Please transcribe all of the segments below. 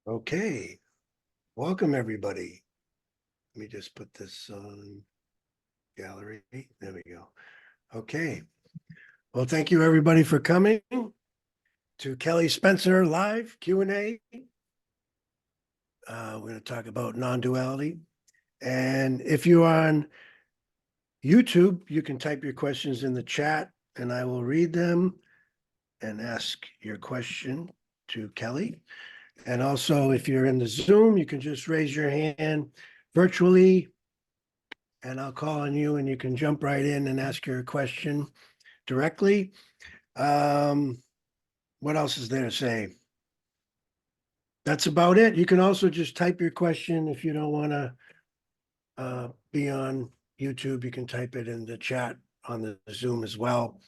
Okay, welcome everybody. Let me just put this on gallery. There we go. Okay. Well, thank you everybody for coming to Kelly Spencer Live Q&A. We're going to talk about non-duality. And if you're on YouTube, you can type your questions in the chat and I will read them and ask your question to Kelly. And also, if you're in the Zoom, you can just raise your hand virtually and I'll call on you and you can jump right in and ask your question directly. What else is there to say? That's about it. You can also just type your question if you don't want to be on YouTube. You can type it in the chat on the Zoom as well.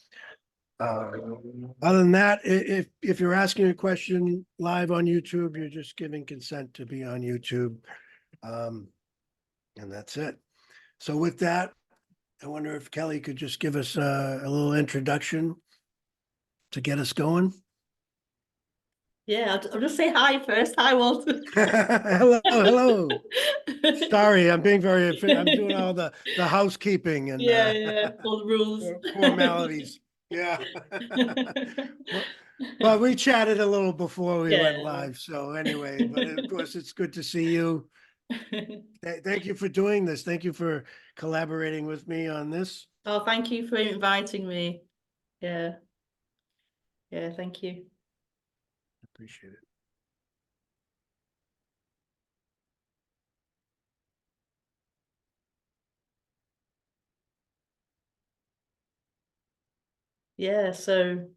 Other than that, if you're asking a question live on YouTube, you're just giving consent to be on YouTube. And that's it. So with that, I wonder if Kelly could just give us a little introduction to get us going. Yeah, I'll just say hi first. Hi, Walter. Hello. Sorry, I'm being I'm doing all the housekeeping and all the rules. formalities. Yeah. Well, we chatted a little before we went live. So anyway, but of course, it's good to see you. Thank you for doing this. Thank you for collaborating with me on this. Oh, thank you for inviting me. Yeah. Yeah, thank you. Appreciate it. Yeah, so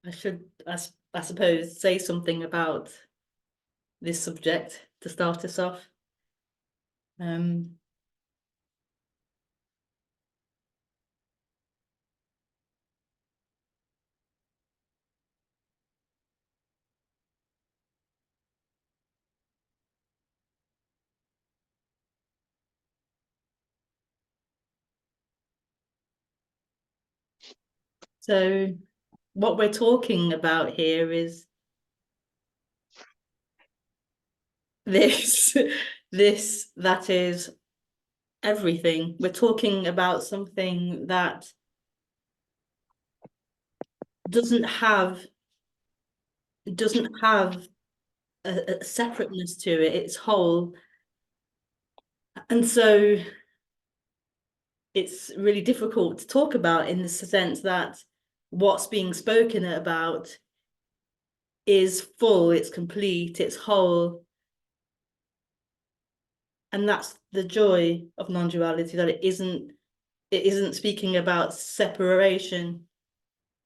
I should, I suppose, say something about this subject to start us off. So what we're talking about here is this, that is everything. We're talking about something that doesn't have a separateness to it. It's whole. And so it's really difficult to talk about in the sense that what's being spoken about is full, it's complete, it's whole. And that's the joy of non-duality, that it isn't speaking about separation,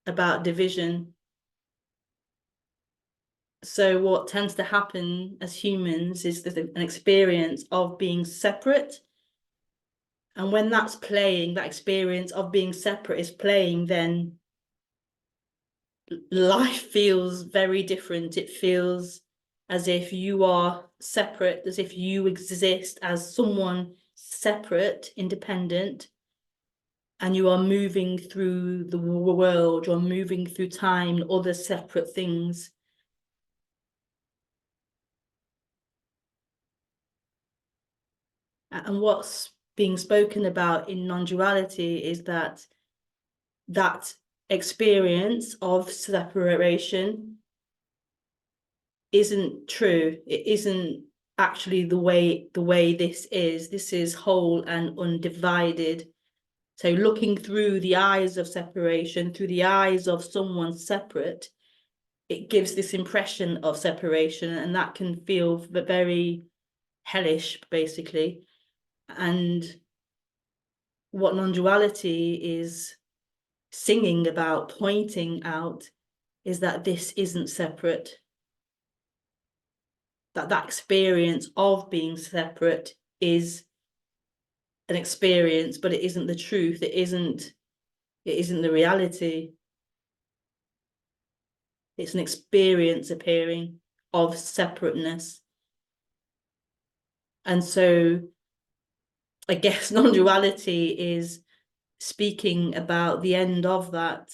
about division. So what tends to happen as humans is there's an experience of being separate. And when that's playing, that experience of being separate is playing, then life feels very different. It feels as if you are separate, as if you exist as someone separate, independent, and you are moving through the world, you're moving through time, other separate things. And what's being spoken about in non-duality is that experience of separation isn't true. It isn't actually the way this is. This is whole and undivided. So looking through the eyes of separation, through the eyes of someone separate, it gives this impression of separation, and that can feel very hellish, basically. And what non-duality is singing about, pointing out, is that this isn't separate. That experience of being separate is an experience, but it isn't the truth. It isn't the reality. It's an experience appearing of separateness. And so I guess non-duality is speaking about the end of that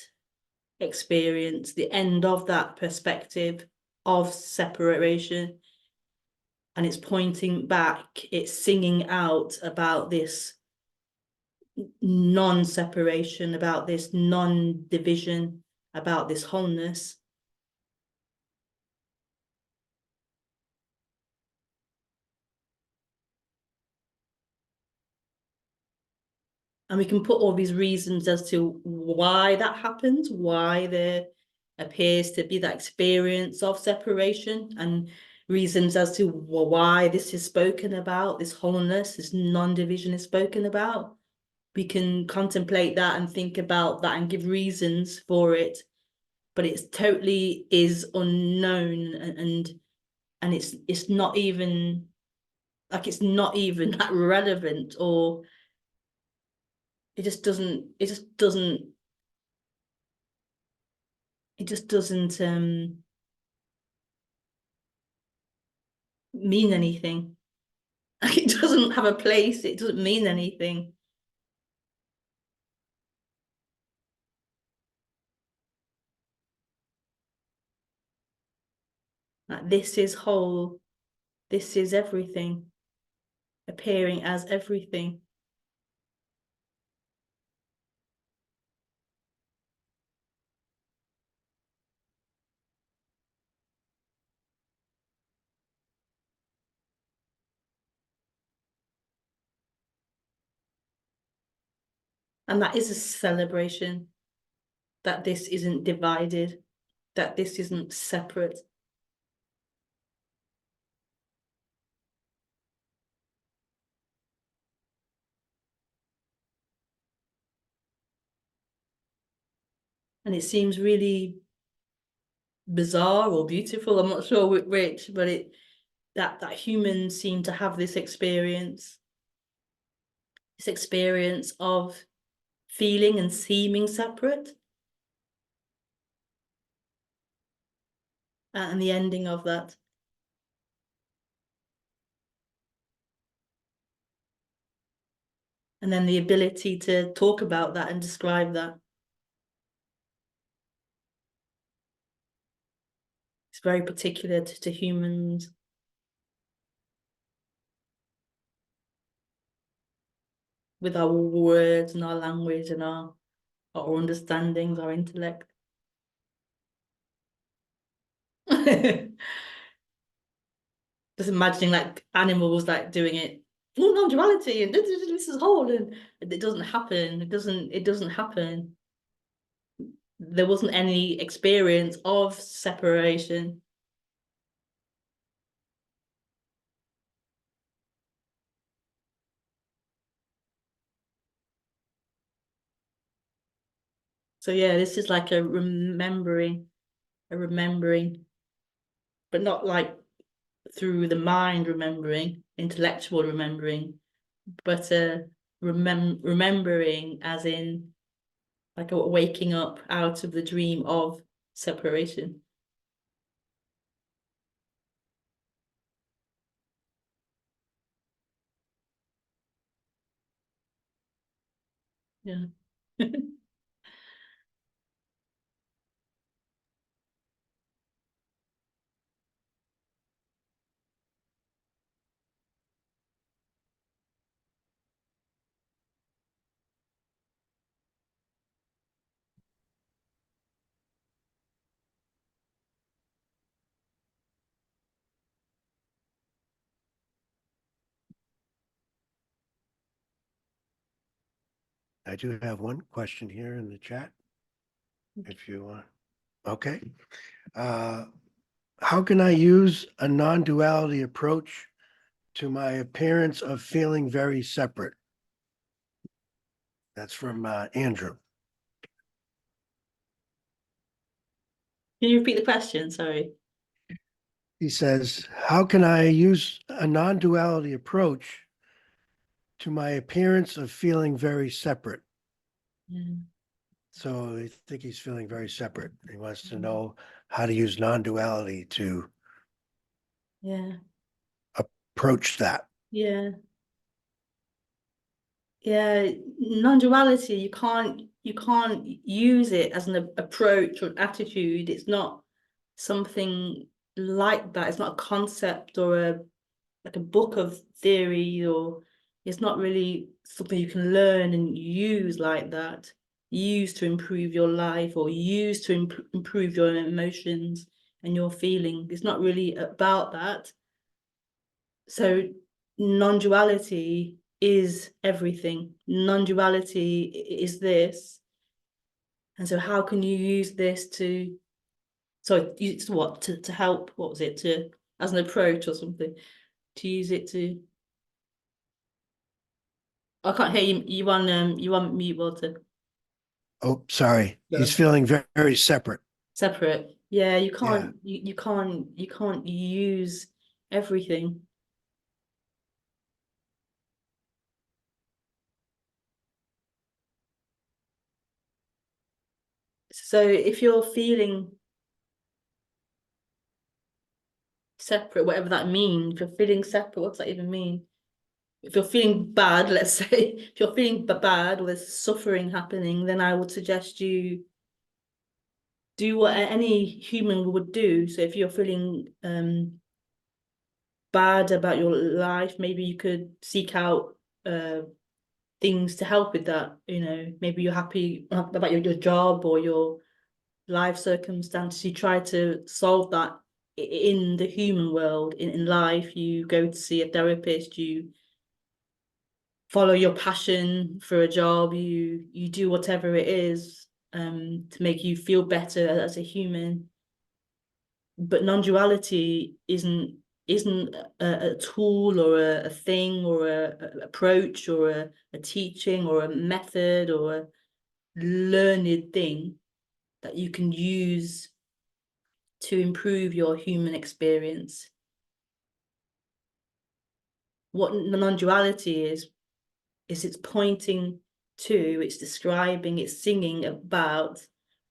experience, the end of that perspective of separation. And it's pointing back, it's singing out about this non-separation, about this non-division, about this wholeness. And we can put all these reasons as to why that happens, why there appears to be that experience of separation, and reasons as to why this is spoken about, this wholeness, this non-division is spoken about. We can contemplate that and think about that and give reasons for it, but it's totally is unknown, and it's not even like, it's not even that relevant, or it just doesn't mean anything. Like, it doesn't have a place, it doesn't mean anything. Like, this is whole, this is everything, appearing as everything. And that is a celebration, that this isn't divided, that this isn't separate. And it seems really bizarre or beautiful, I'm not sure which, but that humans seem to have this experience of feeling and seeming separate, and the ending of that. And then the ability to talk about that and describe that. It's very particular to humans. With our words and our language and our understandings, our intellect. Just imagining like animals like doing it, oh, non-duality, and this is whole, and it doesn't happen. It doesn't happen. There wasn't any experience of separation. So yeah, this is like a remembering, but not like through the mind remembering, intellectual remembering, but remembering as in like a waking up out of the dream of separation. Yeah. I do have one question here in the chat, if you want. Okay. How can I use a non-duality approach to my appearance of feeling very separate? That's from Andrew. Can you repeat the question? Sorry. He says, how can I use a non-duality approach to my appearance of feeling very separate? Yeah. So I think he's feeling very separate. He wants to know how to use non-duality to Yeah. approach that. Yeah. Yeah. Non-duality, you can't use it as an approach or an attitude. It's not something like that. It's not a concept or like a book of theory, or it's not really something you can learn and use like that. Use to improve your life, or use to improve your emotions and your feeling. It's not really about that. So non-duality is everything. Non-duality is this. And so how can you use this to, so it's what, to help, what was it, to, as an approach or something, to use it to, I can't hear you, you on mute, Walter. Oh, sorry. He's No. feeling very, very separate. Separate. Yeah, you Yeah. can't, you can't use everything. So if you're feeling separate, whatever that means, if you're feeling separate, what's that even mean? If you're feeling bad, let's say, if you're feeling bad or there's suffering happening, then I would suggest you do what any human would do. So if you're feeling bad about your life, maybe you could seek out things to help with that. You know, maybe you're happy about your job or your life circumstances. You try to solve that in the human world, in life. You go to see a therapist, you follow your passion for a job, you do whatever it is to make you feel better as a human. But non-duality isn't a tool or a thing or a approach or a teaching or a method or a learned thing that you can use to improve your human experience. What non-duality is it's pointing to, it's describing, it's singing about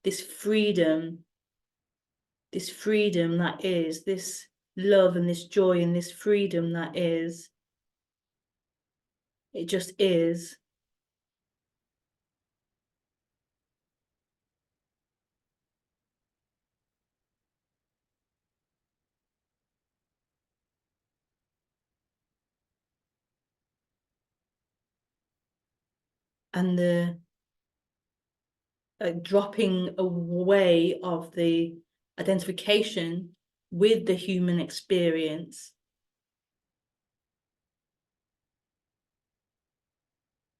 this freedom that is, this love and this joy and this freedom that is, it just is. And the dropping away of the identification with the human experience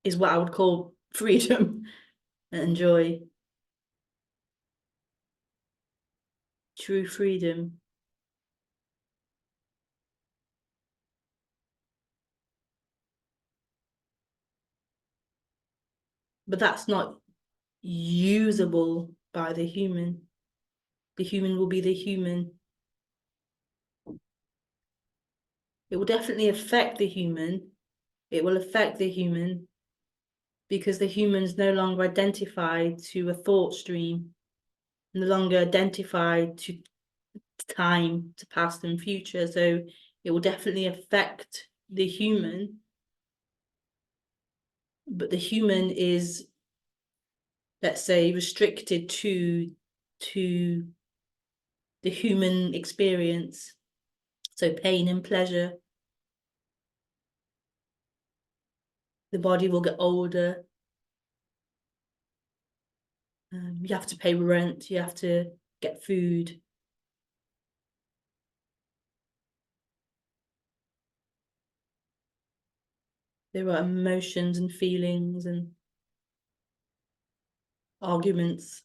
is what I would call freedom and joy. True freedom. But that's not usable by the human. The human will be the human. It will definitely affect the human. It will affect the human because the human's no longer identified to a thought stream, no longer identified to time, to past and future. So it will definitely affect the human. But the human is, let's say, restricted to the human experience. So pain and pleasure. The body will get older. You have to pay rent. You have to get food. There are emotions and feelings and arguments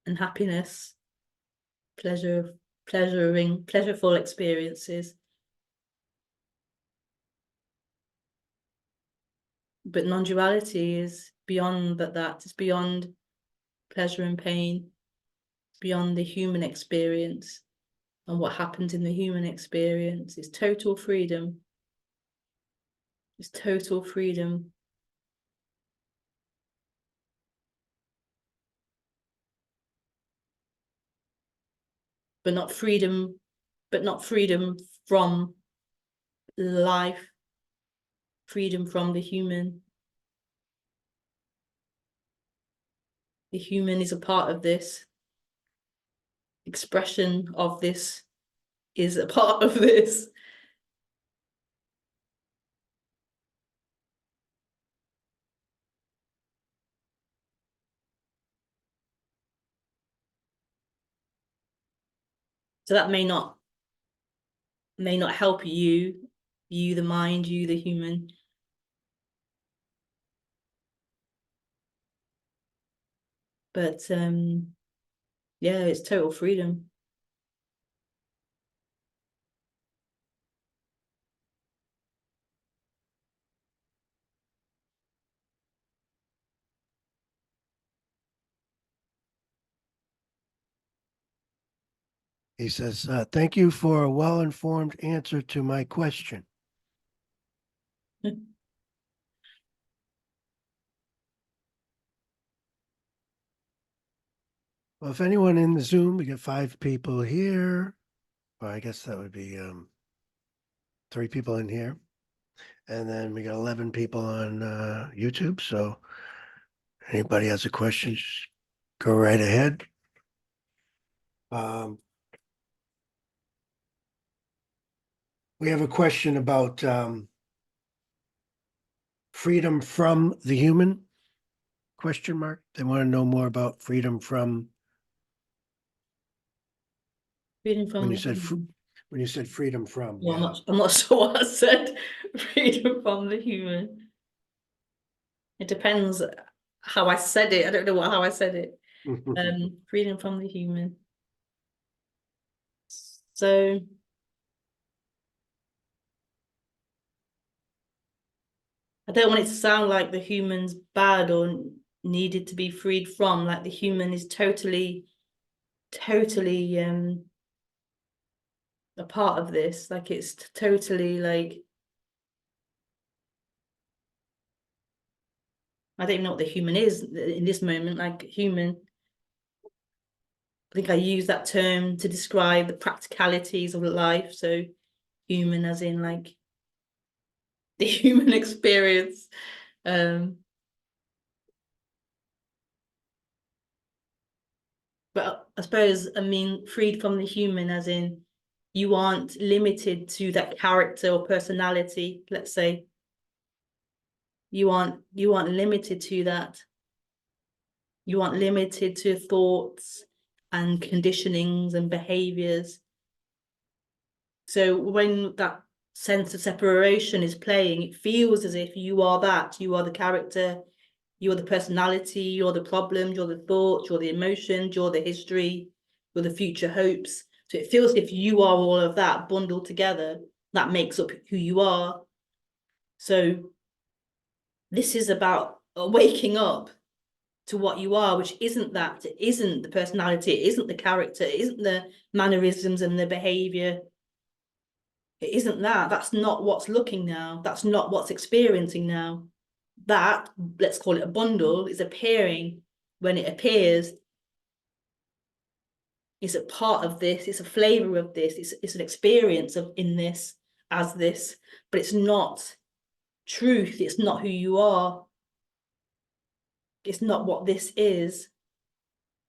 and happiness, pleasureful experiences. But non-duality is beyond that. It's beyond pleasure and pain, beyond the human experience and what happens in the human experience. It's total freedom. It's total freedom. But not freedom, from life, freedom from the human. The human is a part of this. Expression of this is a part of this. So that may not help you, the mind, you, the human. But yeah, it's total freedom. He says, thank you for a well-informed answer to my question. Well, if anyone in the Zoom, we got 5 people here. Well, I guess that would be 3 people in here. And then we got 11 people on YouTube. So anybody has a question, just go right ahead. We have a question about freedom from the human, question mark. They want to know more about freedom from, Freedom from when you the said, human. when you said freedom from, Well, yeah. I'm not sure what I said. Freedom from the human. It depends how I said it. I don't know how I said it. Freedom from the human. So I don't want it to sound like the human's bad or needed to be freed from, like the human is totally a part of this. Like it's totally like, I don't even know what the human is in this moment. Like human, I think I use that term to describe the practicalities of life. So human as in like the human experience. But I suppose, I mean, freed from the human as in you aren't limited to that character or personality, let's say. You aren't limited to that. You aren't limited to thoughts and conditionings and behaviors. So when that sense of separation is playing, it feels as if you are that, you are the character, you're the personality, you're the problems, you're the thoughts, you're the emotions, you're the history, you're the future hopes. So it feels as if you are all of that bundled together. That makes up who you are. So this is about waking up to what you are, which isn't that. It isn't the personality, it isn't the character, it isn't the mannerisms and the behavior. It isn't that. That's not what's looking now. That's not what's experiencing now. That, let's call it a bundle, is appearing. When it appears, it's a part of this, it's a flavor of this, it's an experience of in this, as this, but it's not truth, it's not who you are, it's not what this is.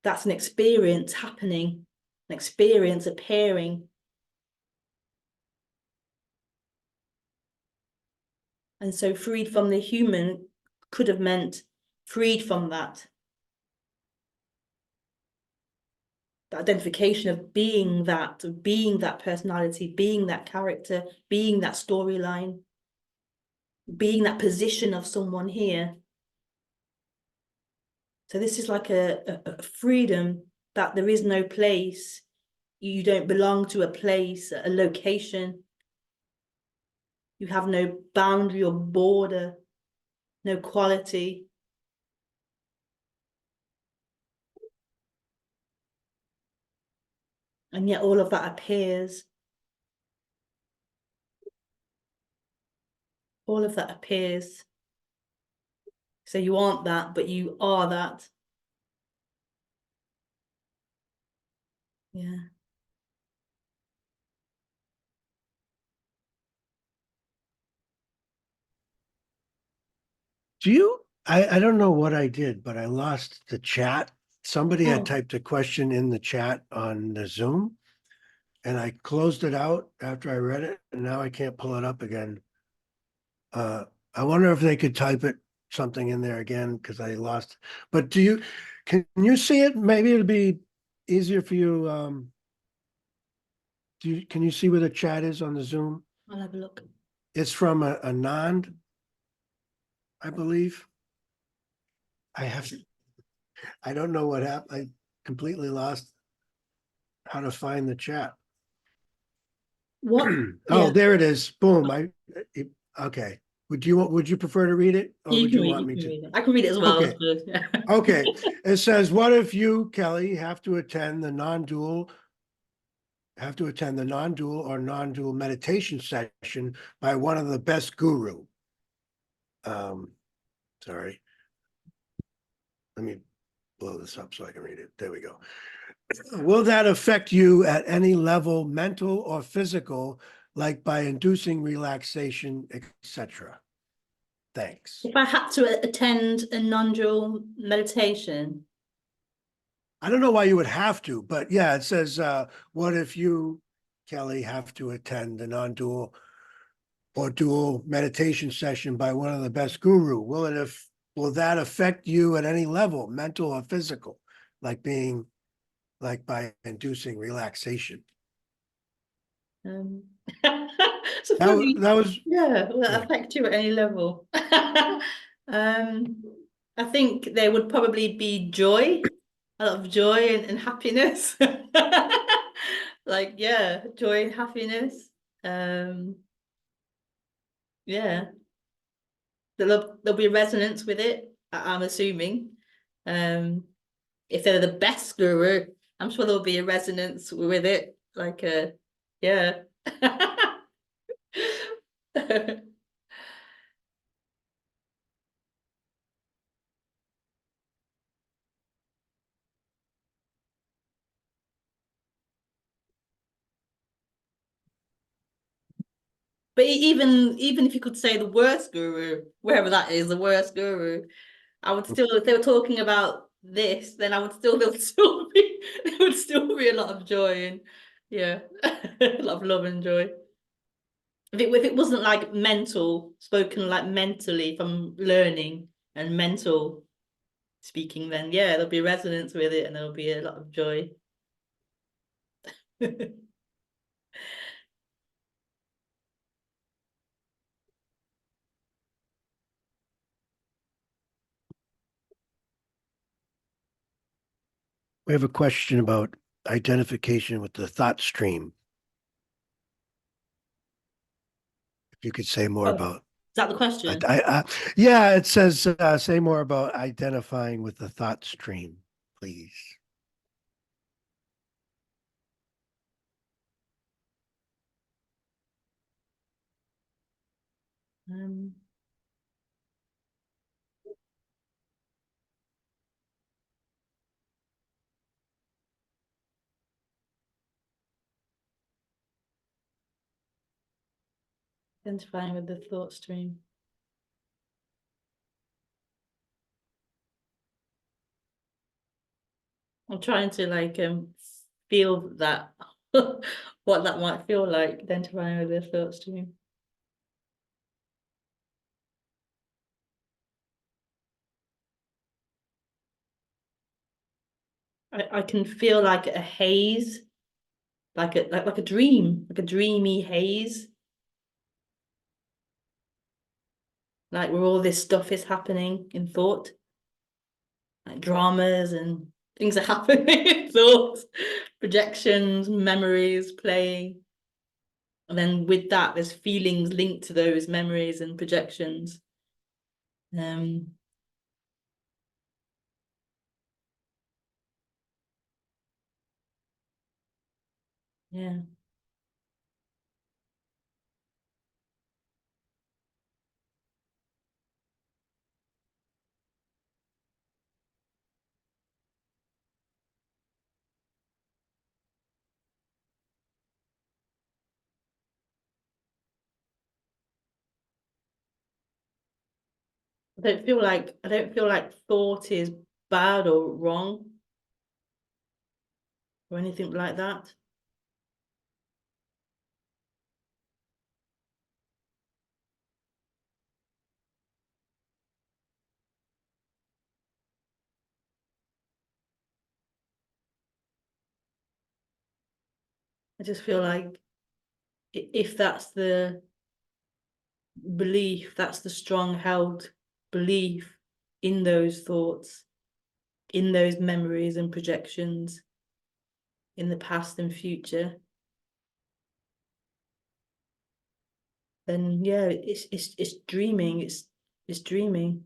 That's an experience happening, an experience appearing. And so freed from the human could have meant freed from that identification of being that personality, being that character, being that storyline, being that position of someone here. So this is like a freedom that there is no place. You don't belong to a place, a location. You have no boundary or border, no quality. And yet all of that appears. All of that appears. So you aren't that, but you are that. Yeah. Do you I don't know what I did, but I lost the chat. Somebody had Oh, typed a question in the chat on the Zoom, and I closed it out after I read it, and now I can't pull it up again. Uh, I wonder if they could type it something in there again because I lost. But can you see it? Maybe it'd be easier for you. Can you see where the chat is on the Zoom? I'll have a look. It's from a non, I believe. I have, I don't know what happened. I completely lost how to find the chat. What? Oh, Yeah, there it is. Boom. Okay. Would you prefer to read it or you would can you read. want You me can to? read it. I can read it as well, I Okay. suppose. Yeah. Okay. It says, what if you, Kelly, have to attend the non-dual or non-dual meditation session by one of the best guru? Um, sorry. Let me blow this up so I can read it. There we go. Will that affect you at any level, mental or physical, like by inducing relaxation, etc.? Thanks. If I had to attend a non-dual meditation, I don't know why you would have to, but yeah, it says, what if you, Kelly, have to attend a non-dual or dual meditation session by one of the best guru? Will that affect you at any level, mental or physical, like by inducing relaxation? um, That suppose that was yeah, will that yeah. affect you at any level? Um, I think there would probably be joy, a lot of joy and happiness. Like, yeah, joy and happiness. Um, yeah, there'll be resonance with it, I'm assuming. Um, if they're the best guru, I'm sure there'll be a resonance with it. Like, yeah. But even if you could say the worst guru, wherever that is, the worst guru, I would still, if they were talking about this, then I would still there would still be there would still be a lot of joy and yeah, a lot of love and joy. If it wasn't like mental, spoken like mentally from learning and mental speaking, then yeah, there'll be resonance with it and there'll be a lot of joy. We have a question about identification with the thought stream. If you could say more Oh, is about, that the question? yeah, it says say more about identifying with the thought stream, please. Um, Identifying with the thought stream. I'm trying to like feel that what that might feel like, identifying with the thought stream. I can feel like a haze, like a dream, like a dreamy haze, like where all this stuff is happening in thought, like dramas and things are happening in thought, projections, memories playing. And then with that, there's feelings linked to those memories and projections. Um, yeah. I don't feel like thought is bad or wrong or anything like that. I just feel like if that's the belief, that's the strong held belief in those thoughts, in those memories and projections, in the past and future, then yeah, it's dreaming. It's dreaming.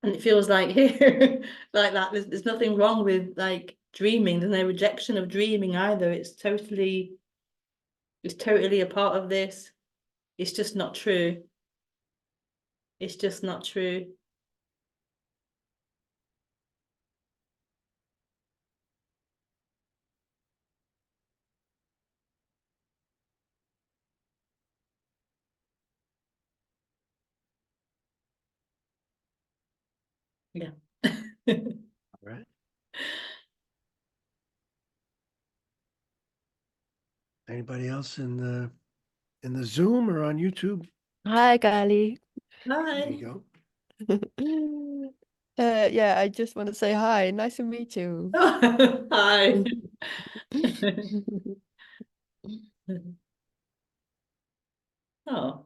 And it feels like here, like that. There's nothing wrong with like dreaming. There's no rejection of dreaming either. It's totally a part of this. It's just not true. It's just not true. Yeah. All right. Anybody else in the Zoom or on YouTube? Hi, Kylie. There Hi. you go. Yeah, I just want to say hi. Nice to meet you. Hi. Oh.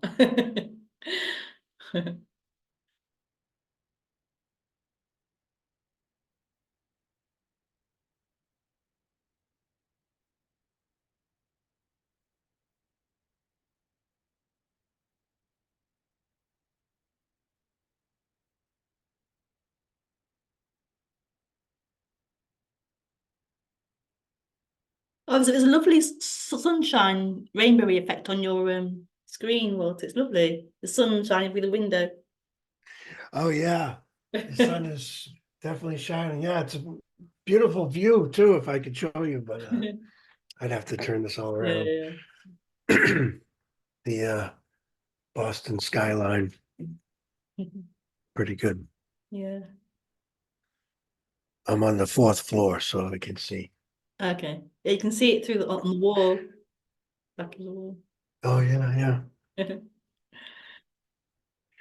Oh, there's a lovely sunshine rainbowy effect on your screen, Walter. It's lovely. The sun shining through the window. Oh yeah, the sun is definitely shining. Yeah, it's a beautiful view too. If I could show you, but I'd have to turn this all around. Yeah. The Boston skyline, pretty good. Yeah. I'm on the fourth floor, so I can see. Okay. Yeah, you can see it through on the wall. Back of the wall. Oh yeah, yeah.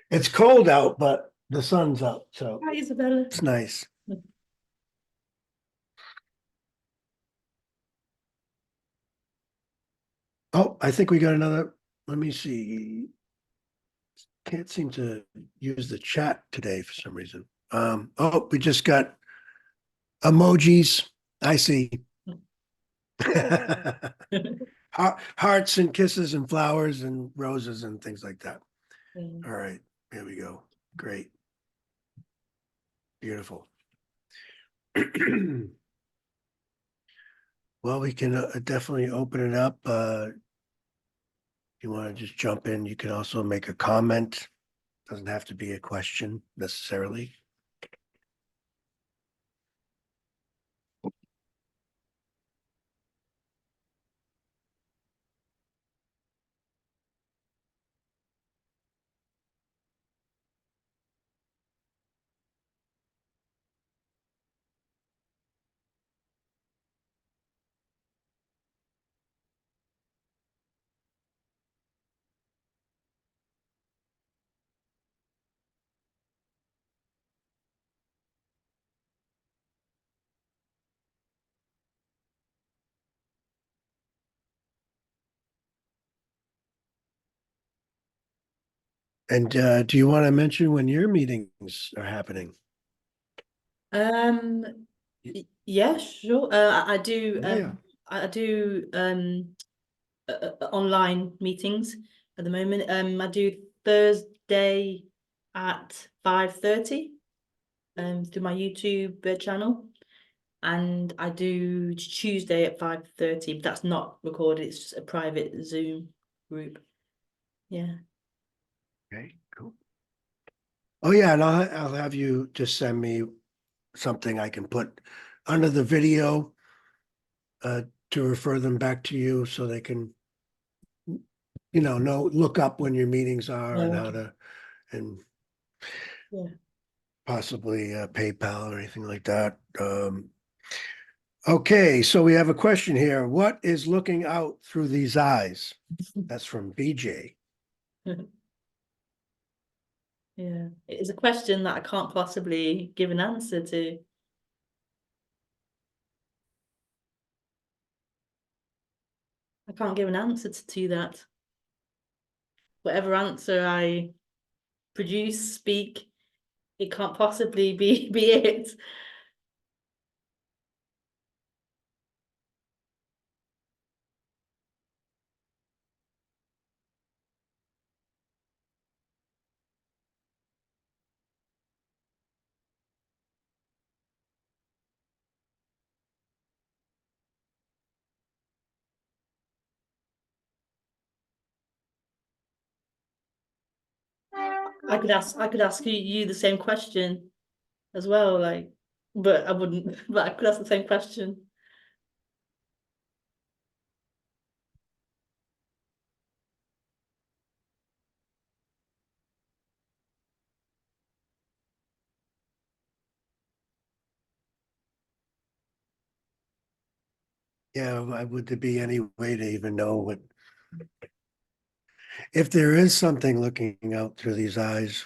It's cold out, but the sun's up, so Hi, Isabella. it's nice. Oh, I think we got another. Let me see. Can't seem to use the chat today for some reason. Oh, we just got emojis. I see. Hearts and kisses and flowers and roses and things like that. All right, here we go. Great. Beautiful. Well, we can definitely open it up. You want to just jump in, you can also make a comment. Doesn't have to be a question necessarily. And do you want to mention when your meetings are happening? Yeah, sure. I do Yeah. I do online meetings at the moment. I do Thursday at 5:30 through my YouTube channel. and I do Tuesday at 5:30, but that's not recorded, it's just a private Zoom group. Yeah. Okay, cool. Oh, yeah, and I'll have you just send me something I can put under the video to refer them back to you so they can, look up when your meetings are and how to, and Yeah. possibly PayPal or anything like that. Okay, so we have a question here. What is looking out through these eyes? That's from BJ. Yeah, it is a question that I can't possibly give an answer to. I can't give an answer to that. Whatever answer I produce, speak, it can't possibly be it. I could ask you the same question as well, like, but I wouldn't. But I could ask the same question. Yeah, would there be any way to even know what, if there is something looking out through these eyes?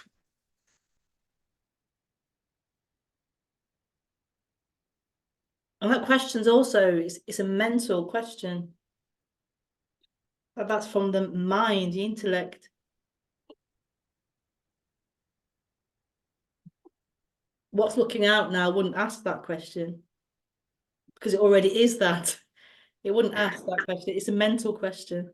And that question's also, it's a mental question. That's from the mind, the intellect. What's looking out now wouldn't ask that question because it already is that. It wouldn't ask that question. It's a mental question.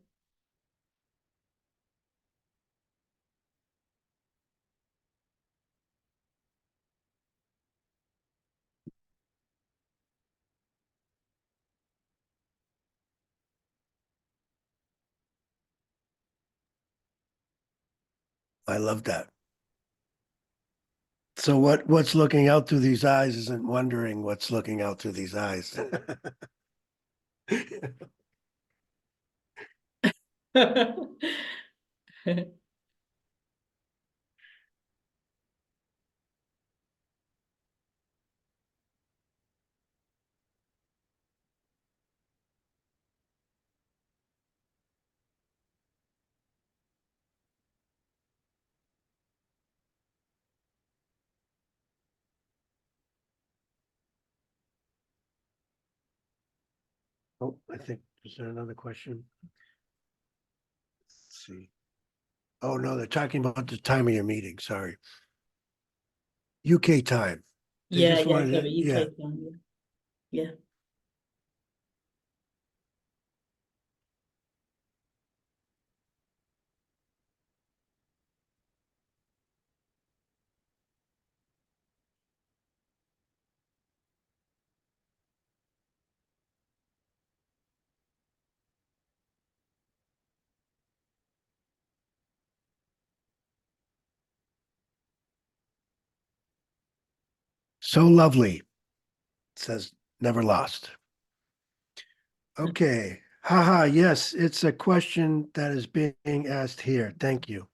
I love that. So what's looking out through these eyes isn't wondering what's looking out through these eyes. Oh, I think, is there another question? Let's see. Oh, no, they're talking about the time of your meeting, sorry. UK time. They Yeah, just yeah, wanted sorry, it, yeah. UK time. Yeah. So lovely, says never lost. Okay, haha, yes, it's a question that is being asked here. Thank you.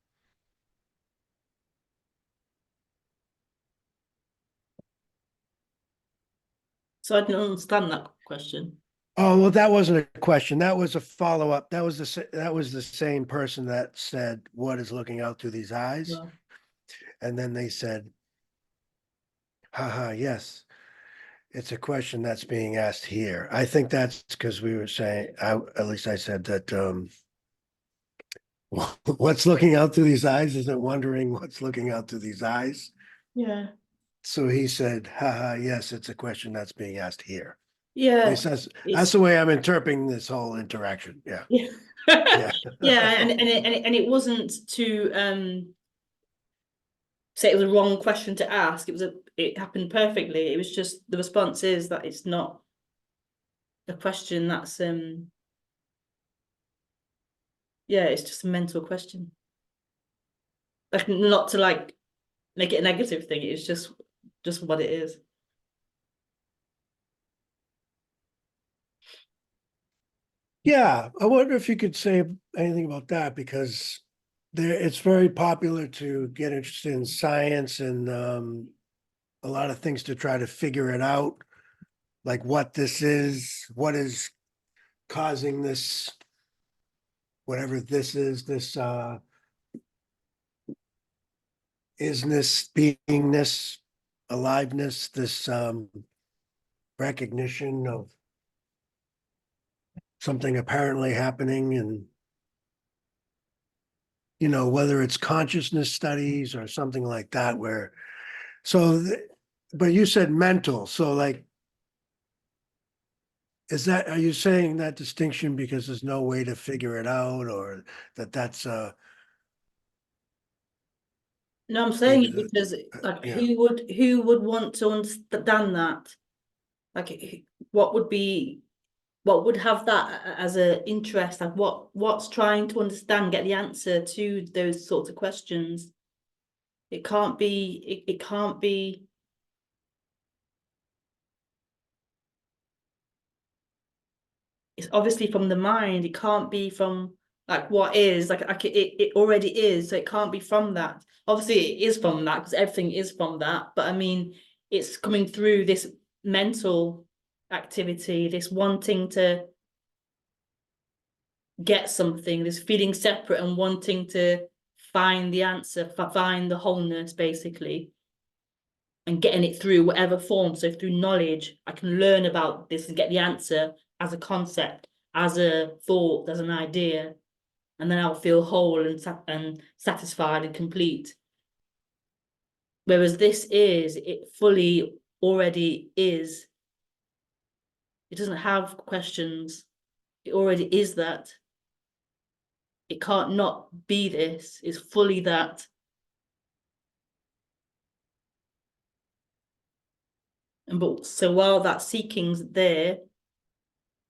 So I didn't understand that question. Oh, well, that wasn't a question. That was a follow-up. That was the same person that said, what is looking out through these eyes? Well, And then they said, haha, yes, it's a question that's being asked here. I think that's because we were saying, at least I said that, what's looking out through these eyes isn't wondering what's looking out through these eyes. yeah. So he said, haha, yes, it's a question that's being asked here. At Yeah. least that's the way I'm interpreting this whole interaction. Yeah. Yeah. Yeah. Yeah, and it wasn't to say it was a wrong question to ask. it happened perfectly. It was just the response is that it's not a question that's yeah, it's just a mental question. Like, not to like make it a negative thing, it's just what it is. Yeah, I wonder if you could say anything about that, because it's very popular to get interested in science and a lot of things to try to figure it out, like what this is, what is causing this, whatever this is, this isness, beingness, aliveness, this recognition of something apparently happening, and whether it's consciousness studies or something like that, where but you said mental, so like, are you saying that distinction because there's no way to figure it out, or that's No, I'm saying maybe it because like yeah. who would want to understand that? Like, what would have that as an interest? Like, what's trying to understand, get the answer to those sorts of questions? It can't be. It can't be. It's obviously from the mind. It can't be from like what is. Like it already is. So it can't be from that. Obviously, it is from that because everything is from that. But I mean, it's coming through this mental activity, this wanting to get something, this feeling separate and wanting to find the answer, find the wholeness, basically, and getting it through whatever form. So through knowledge, I can learn about this and get the answer as a concept, as a thought, as an idea, and then I'll feel whole and satisfied and complete. Whereas this is, it fully already is. It doesn't have questions. It already is that. It can't not be this. It's fully that. But so while that seeking's there,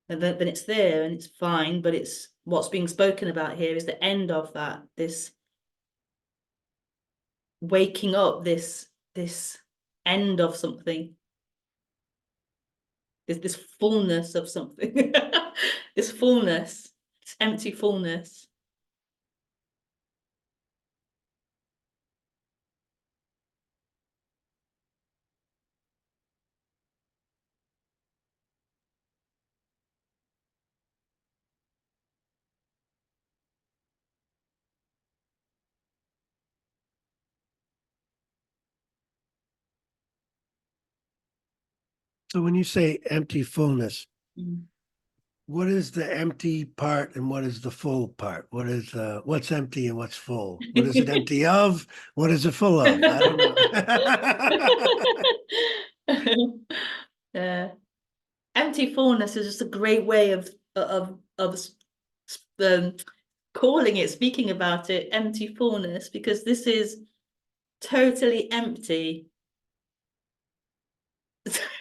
and then it's there and it's fine, but it's what's being spoken about here is the end of that, this waking up, this end of something, this fullness of something, this fullness, this empty fullness. So when you say empty fullness, Mm. what is the empty part and what is the full part? What's empty and what's full? What is it empty of? What is it full of? I don't know. Empty fullness is just a great way of um, calling it, speaking about it, empty fullness, because this is totally empty.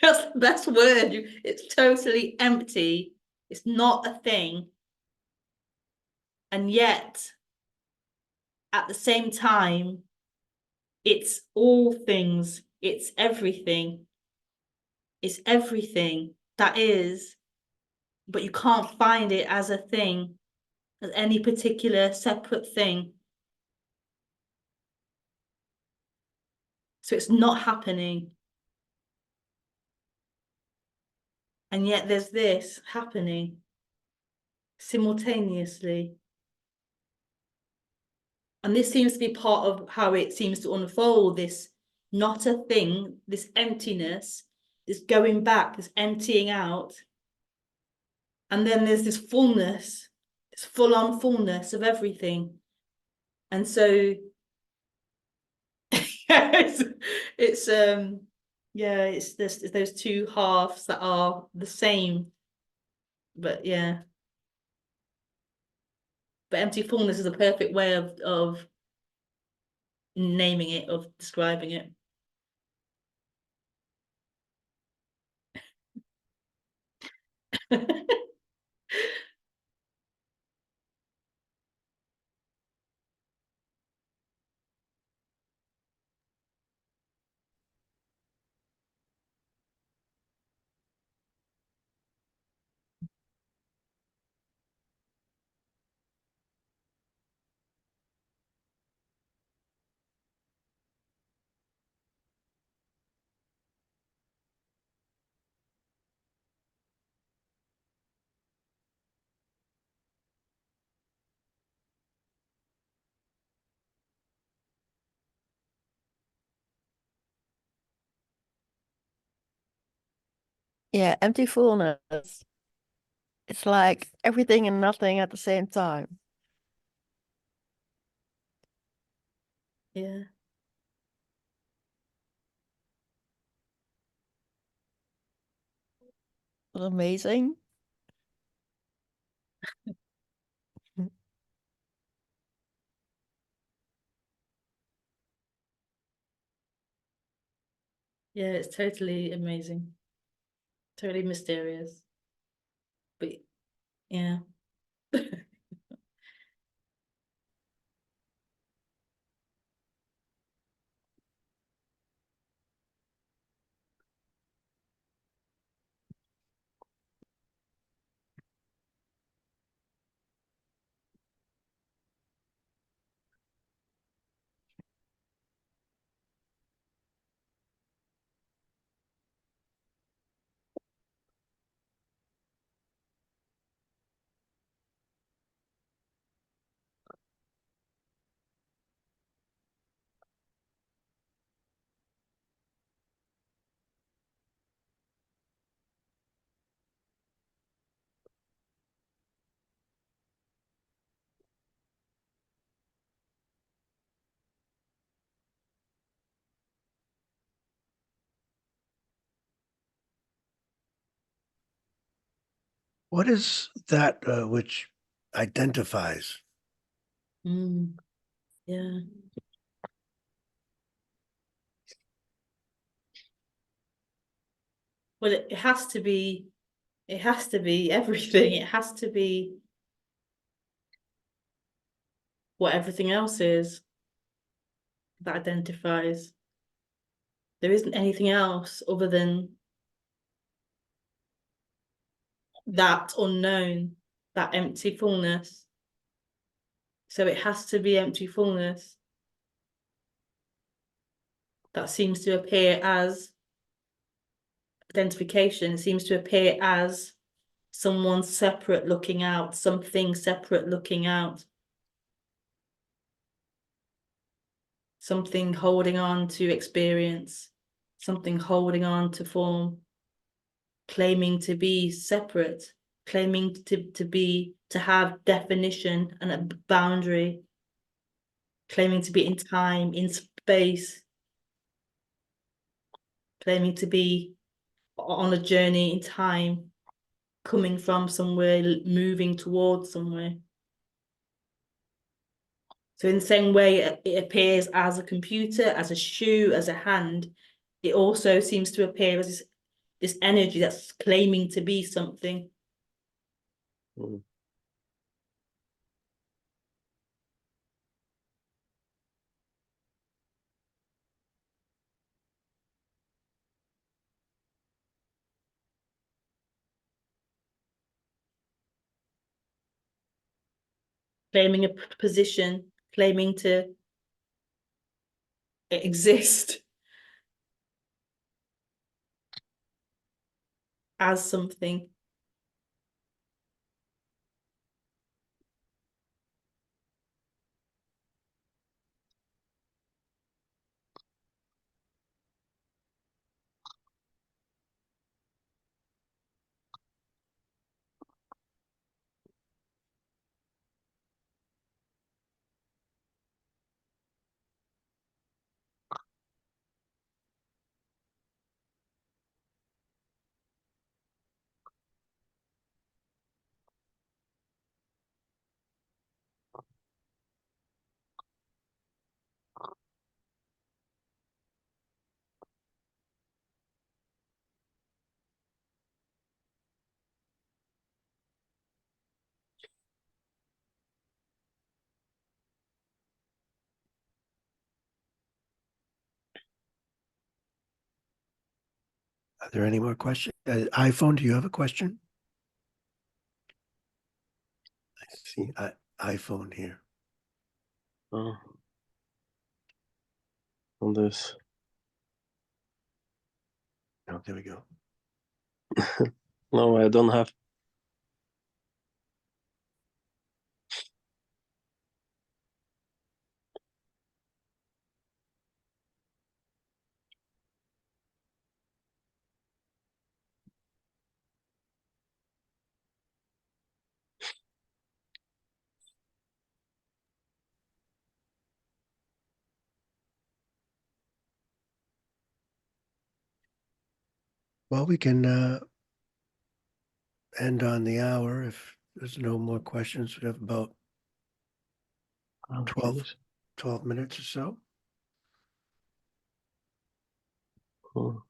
That's the best word. It's totally empty. It's not a thing. And yet, at the same time, it's all things. It's everything. It's everything that is, but you can't find it as a thing, as any particular separate thing. So it's not happening. And yet there's this happening simultaneously. And this seems to be part of how it seems to unfold, this not a thing, this emptiness, this going back, this emptying out. And then there's this fullness, this full-on fullness of everything. And so it's yeah, it's those two halves that are the same. But yeah. But empty fullness is a perfect way of naming it, of describing it. Yeah, empty fullness. It's like everything and nothing at the same time. Yeah. Amazing. Yeah, it's totally amazing. Totally mysterious. But yeah. What is that which identifies? Yeah. Well, it has to be, everything. It has to be what everything else is that identifies. There isn't anything else other than that unknown, that empty fullness. So it has to be empty fullness that seems to appear as identification, seems to appear as someone separate looking out, something separate looking out, something holding on to experience, something holding on to form, claiming to be separate, claiming to have definition and a boundary, claiming to be in time, in space, claiming to be on a journey in time, coming from somewhere, moving towards somewhere. So in the same way it appears as a computer, as a shoe, as a hand, it also seems to appear as this energy that's claiming to be something. Mm. Claiming a position, claiming to exist as something. Are there any more questions? iPhone, do you have a question? I see iPhone here. On this. Oh, there we go. No, I don't have. Well, we can end on the hour if there's no more questions. We have about 12 minutes or so. Cool.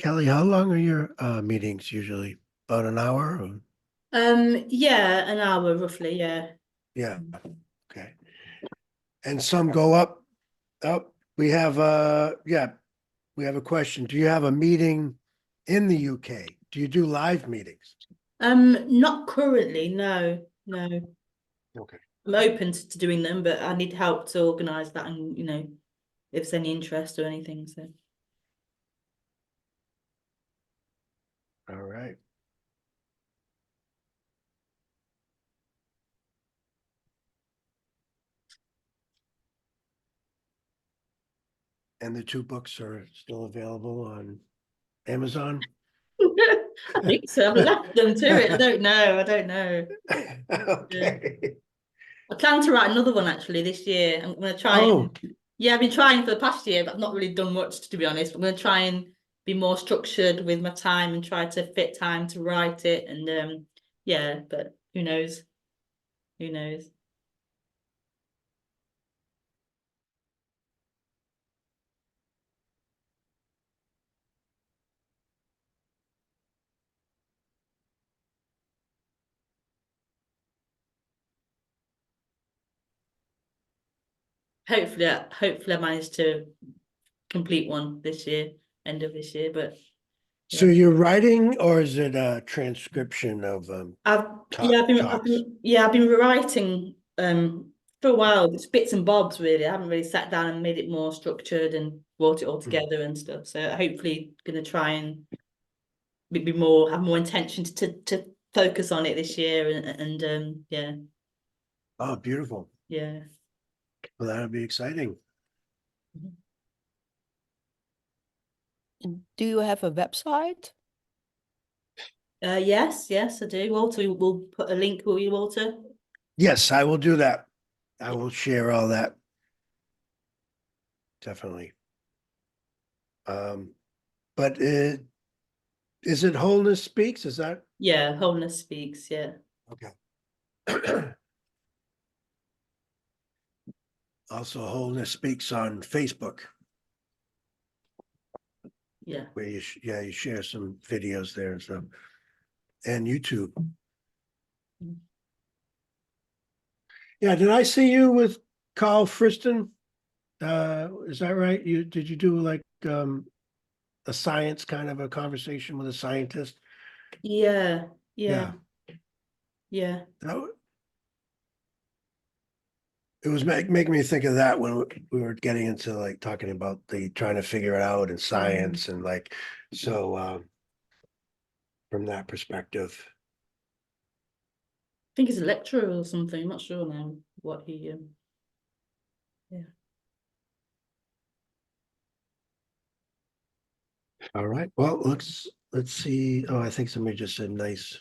Kelly, how long are your meetings usually? About an hour? Or? Yeah, an hour roughly, yeah. Yeah. Okay. And some go up. We have we have a question. Do you have a meeting in the UK? Do you do live meetings? Not currently, no. Okay. I'm open to doing them, but I need help to organise that and, if there's any interest or anything, so. All right. And the two books are still available on Amazon? I think so. I've left them to it. I don't know. Okay. I plan to write another one actually this year. I'm going to try I've been trying for the past year, but I've not really done much to be honest. I'm going to try and be more structured with my time and try to fit time to write it. And but who knows? Who knows? Hopefully I manage to complete one this year, end of this year. But So you're writing, or is it a transcription of I've been writing for a while. It's bits and bobs really. I haven't really sat down and made it more structured and brought it all together and stuff. So hopefully gonna try and have more intention to focus on it this year and yeah. Oh, beautiful. Yeah. Well, that'll be exciting. And do you have a website? Yes, I do. Walter, we'll put a link, will you, Walter? Yes, I will do that. I will share all that. Definitely. But is it Wholeness Speaks? Is that? Yeah, Wholeness Speaks, yeah. Okay. Also, Wholeness Speaks on Facebook, Yeah. where you share some videos there and stuff, and YouTube. Yeah, did I see you with Carl Friston? Is that right? Did you do like a science kind of a conversation with a scientist? Yeah, Yeah. yeah. It was making me think of that when we were getting into like talking about the trying to figure it out in science and like, so from that perspective. I think he's a lecturer or something. I'm not sure now what he yeah. All right, well, let's see. Oh, I think somebody just said nice.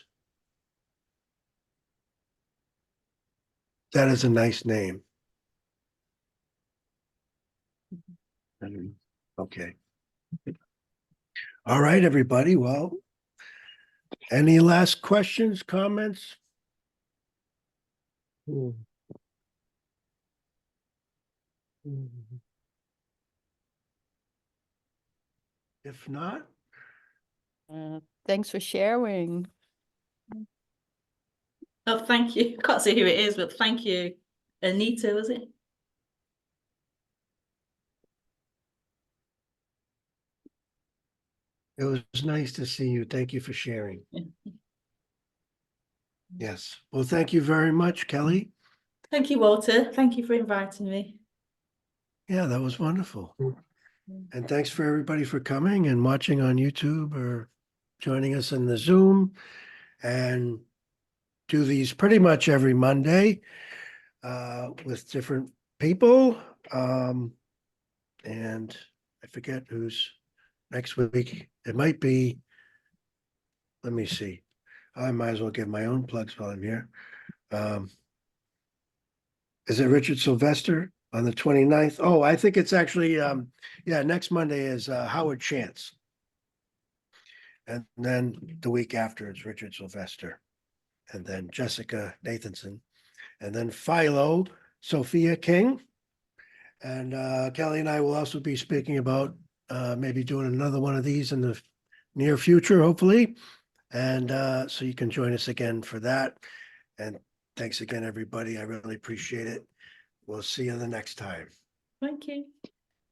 That is a nice name. Okay. All right, everybody. Well, any last questions, comments? If not, Thanks for sharing. Oh, thank you. Can't see who it is, but thank you. Anita, was it? it was nice to see you. Thank you for sharing. Yeah. Yes. Well, thank you very much, Kelly. Thank you, Walter. Thank you for inviting me. Yeah, that was wonderful. And thanks for everybody for coming and watching on YouTube or joining us in the Zoom, and do these pretty much every Monday with different people. And I forget who's next week. It might be, let me see. I might as well give my own plugs while I'm here. Is it Richard Sylvester on the 29th? Oh, I think it's actually, next Monday is Howard Chance. And then the week after it's Richard Sylvester. And then Jessica Nathanson. And then Philo, Sophia King. And Kelly and I will also be speaking about maybe doing another one of these in the near future, hopefully. And so you can join us again for that. And thanks again, everybody. I really appreciate it. We'll see you the next time. Thank you.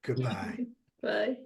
Goodbye. Bye.